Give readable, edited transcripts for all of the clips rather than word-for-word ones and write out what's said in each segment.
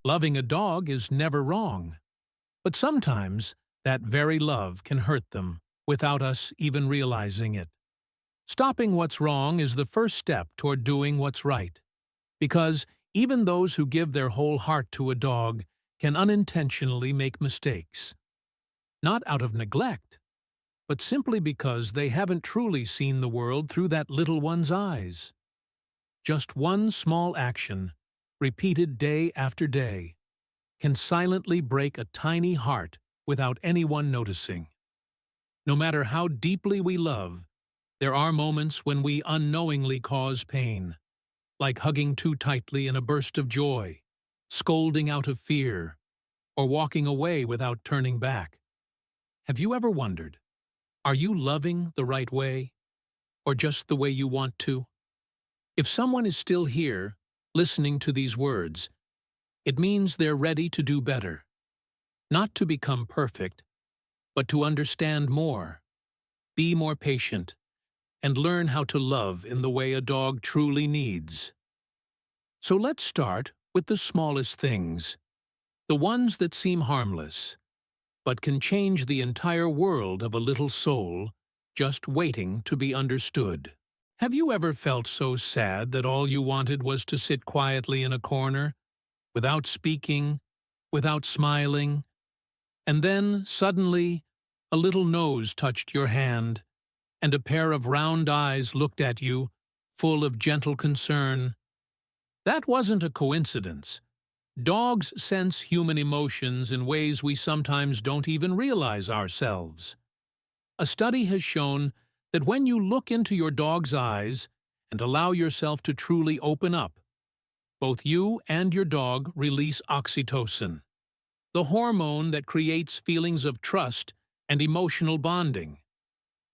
Loving a dog is never wrong, but sometimes that very love can hurt them without us even realizing it. Stopping what's wrong is the first step toward doing what's right, because even those who give their whole heart to a dog can unintentionally make mistakes. Not out of neglect, but simply because they haven't truly seen the world through that little one's eyes. Just one small action, repeated day after day, can silently break a tiny heart without anyone noticing. No matter how deeply we love, there are moments when we unknowingly cause pain, like hugging too tightly in a burst of joy, scolding out of fear, or walking away without turning back. Have you ever wondered, are you loving the right way, or just the way you want to? If someone is still here, listening to these words, it means they're ready to do better. Not to become perfect, but to understand more, be more patient, and learn how to love in the way a dog truly needs. So let's start with the smallest things, the ones that seem harmless, but can change the entire world of a little soul just waiting to be understood. Have you ever felt so sad that all you wanted was to sit quietly in a corner, without speaking, without smiling, and then, suddenly, a little nose touched your hand, and a pair of round eyes looked at you, full of gentle concern? That wasn't a coincidence. Dogs sense human emotions in ways we sometimes don't even realize ourselves. A study has shown that when you look into your dog's eyes and allow yourself to truly open up, both you and your dog release oxytocin, the hormone that creates feelings of trust and emotional bonding.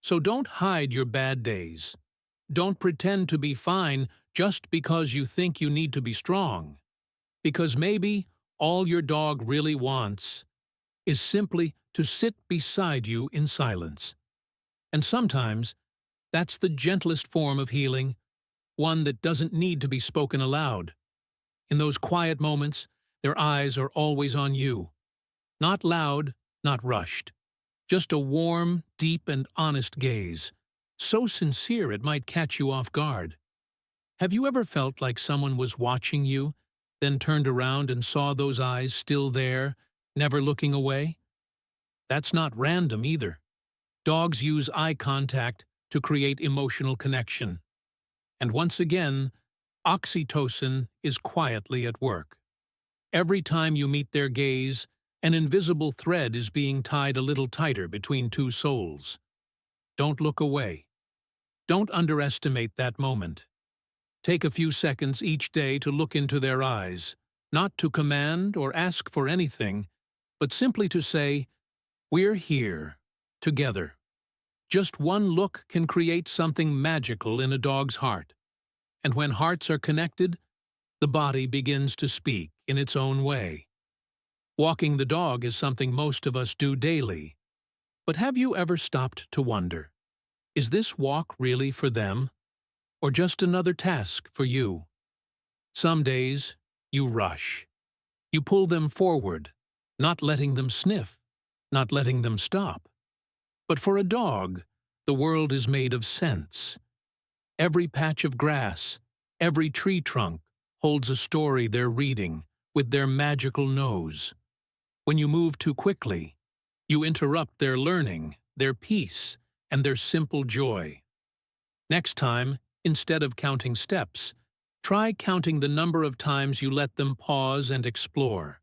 So don't hide your bad days. Don't pretend to be fine just because you think you need to be strong. Because maybe all your dog really wants is simply to sit beside you in silence. And sometimes, that's the gentlest form of healing, one that doesn't need to be spoken aloud. In those quiet moments, their eyes are always on you. Not loud, not rushed. Just a warm, deep, and honest gaze, so sincere it might catch you off guard. Have you ever felt like someone was watching you, then turned around and saw those eyes still there, never looking away? That's not random either. Dogs use eye contact to create emotional connection. And once again, oxytocin is quietly at work. Every time you meet their gaze, an invisible thread is being tied a little tighter between two souls. Don't look away. Don't underestimate that moment. Take a few seconds each day to look into their eyes, not to command or ask for anything, but simply to say, "We're here, together." Just one look can create something magical in a dog's heart. And when hearts are connected, the body begins to speak in its own way. Walking the dog is something most of us do daily. But have you ever stopped to wonder, is this walk really for them, or just another task for you? Some days, you rush. You pull them forward, not letting them sniff, not letting them stop. But for a dog, the world is made of scents. Every patch of grass, every tree trunk holds a story they're reading with their magical nose. When you move too quickly, you interrupt their learning, their peace, and their simple joy. Next time, instead of counting steps, try counting the number of times you let them pause and explore.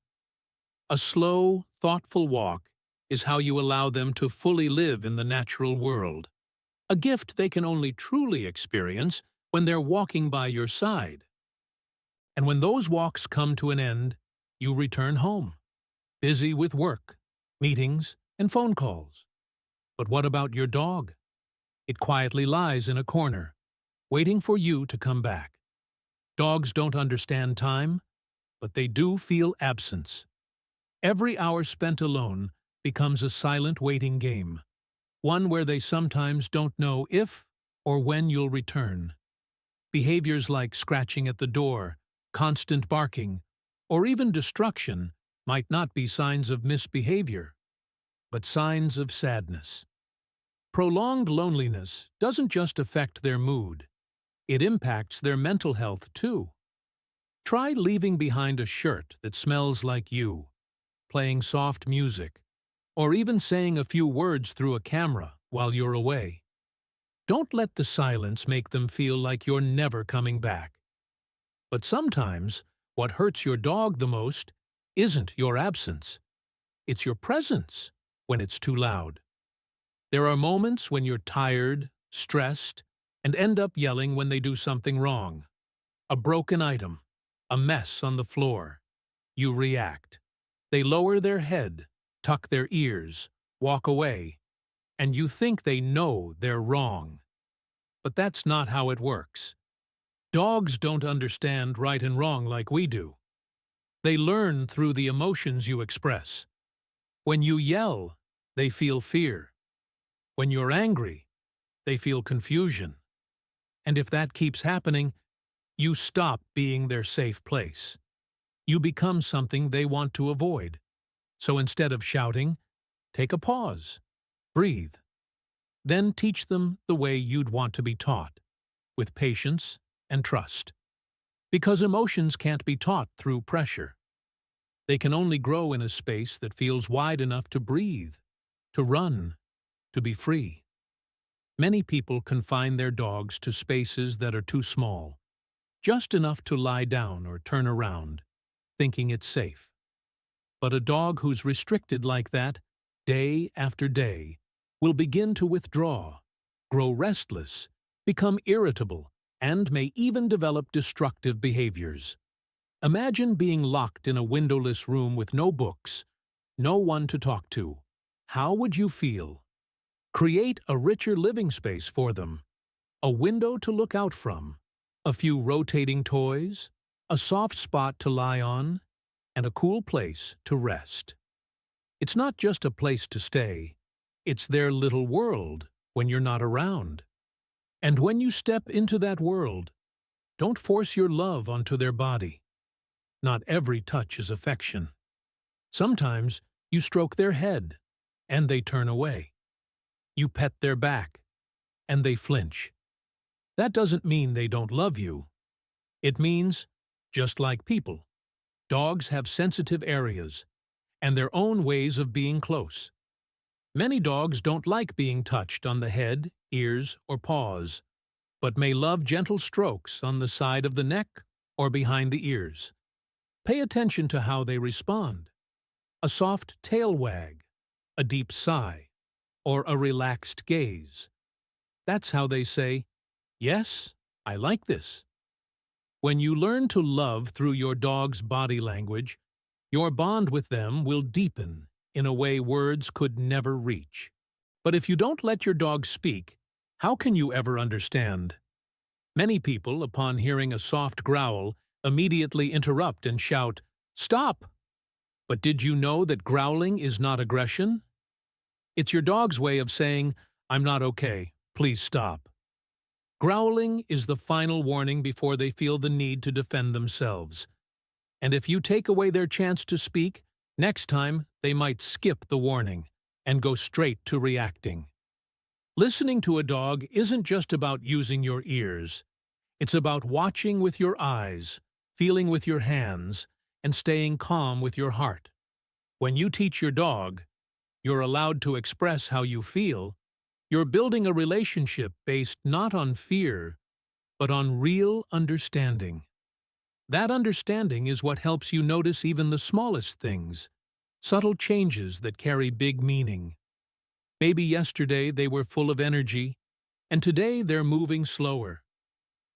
A slow, thoughtful walk is how you allow them to fully live in the natural world, a gift they can only truly experience when they're walking by your side. And when those walks come to an end, you return home, busy with work, meetings, and phone calls. But what about your dog? It quietly lies in a corner, waiting for you to come back. Dogs don't understand time, but they do feel absence. Every hour spent alone becomes a silent waiting game, one where they sometimes don't know if or when you'll return. Behaviors like scratching at the door, constant barking, or even destruction might not be signs of misbehavior, but signs of sadness. Prolonged loneliness doesn't just affect their mood, it impacts their mental health too. Try leaving behind a shirt that smells like you, playing soft music, or even saying a few words through a camera while you're away. Don't let the silence make them feel like you're never coming back. But sometimes, what hurts your dog the most isn't your absence. It's your presence when it's too loud. There are moments when you're tired, stressed, and end up yelling when they do something wrong. A broken item, a mess on the floor. You react. They lower their head, tuck their ears, walk away, and you think they know they're wrong. But that's not how it works. Dogs don't understand right and wrong like we do. They learn through the emotions you express. When you yell, they feel fear. When you're angry, they feel confusion. And if that keeps happening, you stop being their safe place. You become something they want to avoid. So instead of shouting, take a pause, breathe. Then teach them the way you'd want to be taught, with patience and trust. Because emotions can't be taught through pressure. They can only grow in a space that feels wide enough to breathe, to run, to be free. Many people confine their dogs to spaces that are too small, just enough to lie down or turn around, thinking it's safe. But a dog who's restricted like that, day after day, will begin to withdraw, grow restless, become irritable, and may even develop destructive behaviors. Imagine being locked in a windowless room with no books, no one to talk to. How would you feel? Create a richer living space for them, a window to look out from, a few rotating toys, a soft spot to lie on, and a cool place to rest. It's not just a place to stay, it's their little world when you're not around. And when you step into that world, don't force your love onto their body. Not every touch is affection. Sometimes you stroke their head, and they turn away. You pet their back, and they flinch. That doesn't mean they don't love you. It means, just like people, dogs have sensitive areas and their own ways of being close. Many dogs don't like being touched on the head, ears, or paws, but may love gentle strokes on the side of the neck or behind the ears. Pay attention to how they respond. A soft tail wag, a deep sigh, or a relaxed gaze. That's how they say, "Yes, I like this." When you learn to love through your dog's body language, your bond with them will deepen in a way words could never reach. But if you don't let your dog speak, how can you ever understand? Many people, upon hearing a soft growl, immediately interrupt and shout, "Stop!" But did you know that growling is not aggression? It's your dog's way of saying, "I'm not okay, please stop." Growling is the final warning before they feel the need to defend themselves. And if you take away their chance to speak, next time they might skip the warning and go straight to reacting. Listening to a dog isn't just about using your ears. It's about watching with your eyes, feeling with your hands, and staying calm with your heart. When you teach your dog, you're allowed to express how you feel. You're building a relationship based not on fear, but on real understanding. That understanding is what helps you notice even the smallest things, subtle changes that carry big meaning. Maybe yesterday they were full of energy, and today they're moving slower.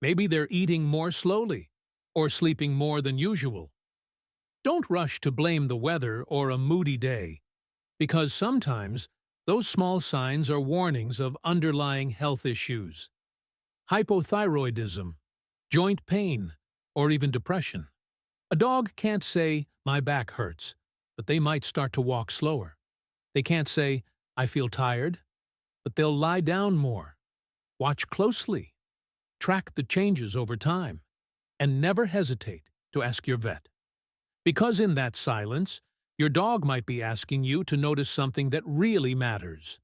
Maybe they're eating more slowly, or sleeping more than usual. Don't rush to blame the weather or a moody day, because sometimes those small signs are warnings of underlying health issues. Hypothyroidism, joint pain, or even depression. A dog can't say, "My back hurts," but they might start to walk slower. They can't say, "I feel tired," but they'll lie down more. Watch closely, track the changes over time, and never hesitate to ask your vet. Because in that silence, your dog might be asking you to notice something that really matters.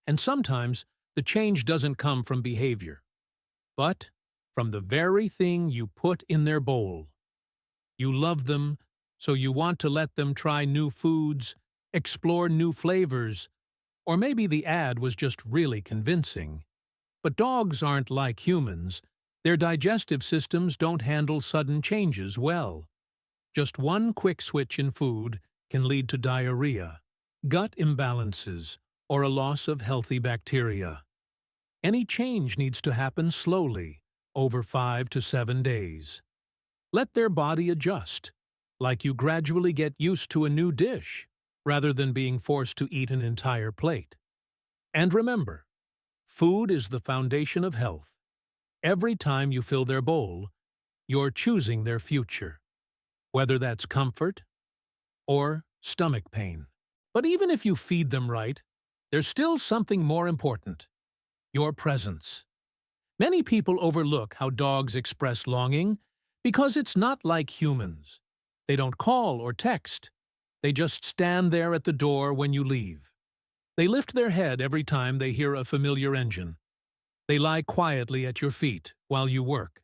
And sometimes, the change doesn't come from behavior, but from the very thing you put in their bowl. You love them, so you want to let them try new foods, explore new flavors, or maybe the ad was just really convincing. But dogs aren't like humans. Their digestive systems don't handle sudden changes well. Just one quick switch in food can lead to diarrhea, gut imbalances, or a loss of healthy bacteria. Any change needs to happen slowly, over 5 to 7 days. Let their body adjust, like you gradually get used to a new dish, rather than being forced to eat an entire plate. And remember, food is the foundation of health. Every time you fill their bowl, you're choosing their future, whether that's comfort or stomach pain. But even if you feed them right, there's still something more important: your presence. Many people overlook how dogs express longing because it's not like humans. They don't call or text. They just stand there at the door when you leave. They lift their head every time they hear a familiar engine. They lie quietly at your feet while you work.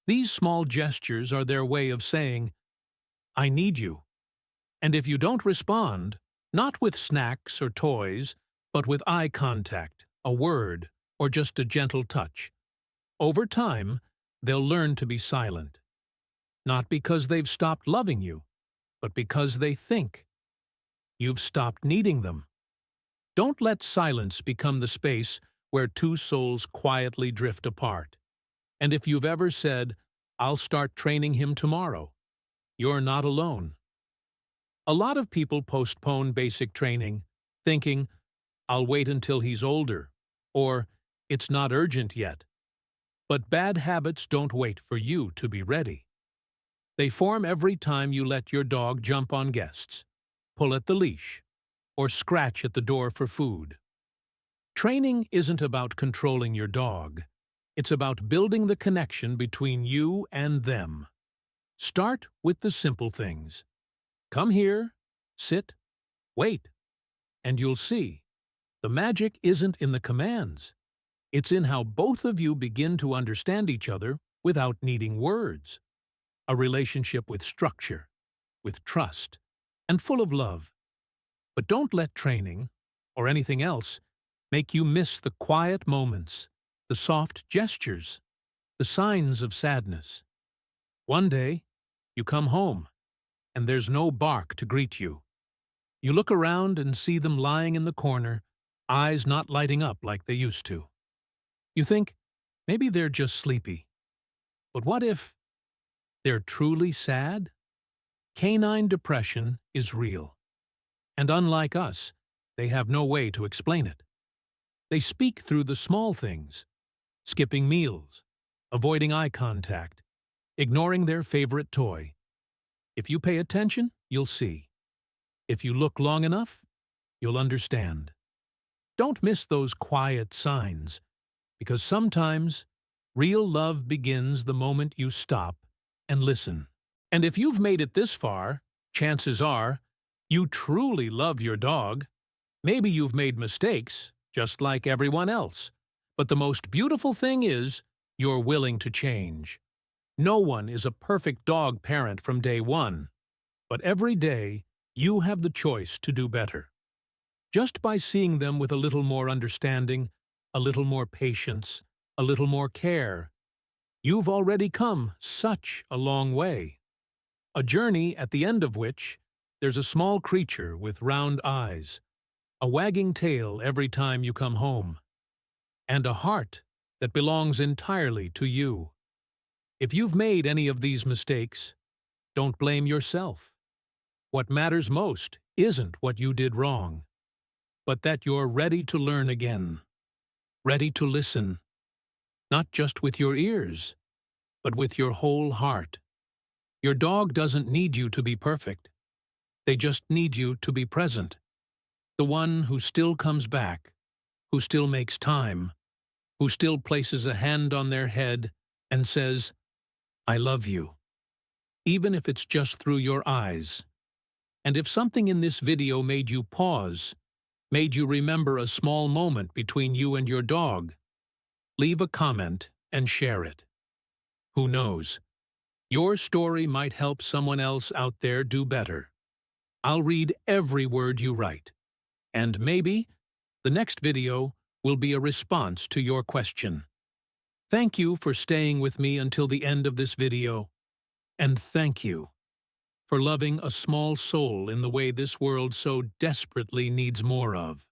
These small gestures are their way of saying, "I need you." And if you don't respond, not with snacks or toys, but with eye contact, a word, or just a gentle touch, over time, they'll learn to be silent. Not because they've stopped loving you, but because they think you've stopped needing them. Don't let silence become the space where two souls quietly drift apart. And if you've ever said, "I'll start training him tomorrow," you're not alone. A lot of people postpone basic training, thinking, "I'll wait until he's older," or "It's not urgent yet." But bad habits don't wait for you to be ready. They form every time you let your dog jump on guests, pull at the leash, or scratch at the door for food. Training isn't about controlling your dog. It's about building the connection between you and them. Start with the simple things. Come here, sit, wait, and you'll see. The magic isn't in the commands. It's in how both of you begin to understand each other without needing words. A relationship with structure, with trust, and full of love. But don't let training, or anything else, make you miss the quiet moments, the soft gestures, the signs of sadness. One day, you come home, and there's no bark to greet you. You look around and see them lying in the corner, eyes not lighting up like they used to. You think, maybe they're just sleepy. But what if they're truly sad? Canine depression is real. And unlike us, they have no way to explain it. They speak through the small things: skipping meals, avoiding eye contact, ignoring their favorite toy. If you pay attention, you'll see. If you look long enough, you'll understand. Don't miss those quiet signs, because sometimes real love begins the moment you stop and listen. And if you've made it this far, chances are you truly love your dog. Maybe you've made mistakes, just like everyone else. But the most beautiful thing is, you're willing to change. No one is a perfect dog parent from day one. But every day, you have the choice to do better. Just by seeing them with a little more understanding, a little more patience, a little more care, you've already come such a long way. A journey at the end of which, there's a small creature with round eyes, a wagging tail every time you come home, and a heart that belongs entirely to you. If you've made any of these mistakes, don't blame yourself. What matters most isn't what you did wrong, but that you're ready to learn again, ready to listen, not just with your ears, but with your whole heart. Your dog doesn't need you to be perfect. They just need you to be present. The one who still comes back, who still makes time, who still places a hand on their head and says, "I love you." even if it's just through your eyes. And if something in this video made you pause, made you remember a small moment between you and your dog, leave a comment and share it. Who knows? Your story might help someone else out there do better. I'll read every word you write. And maybe the next video will be a response to your question. Thank you for staying with me until the end of this video. And thank you for loving a small soul in the way this world so desperately needs more of.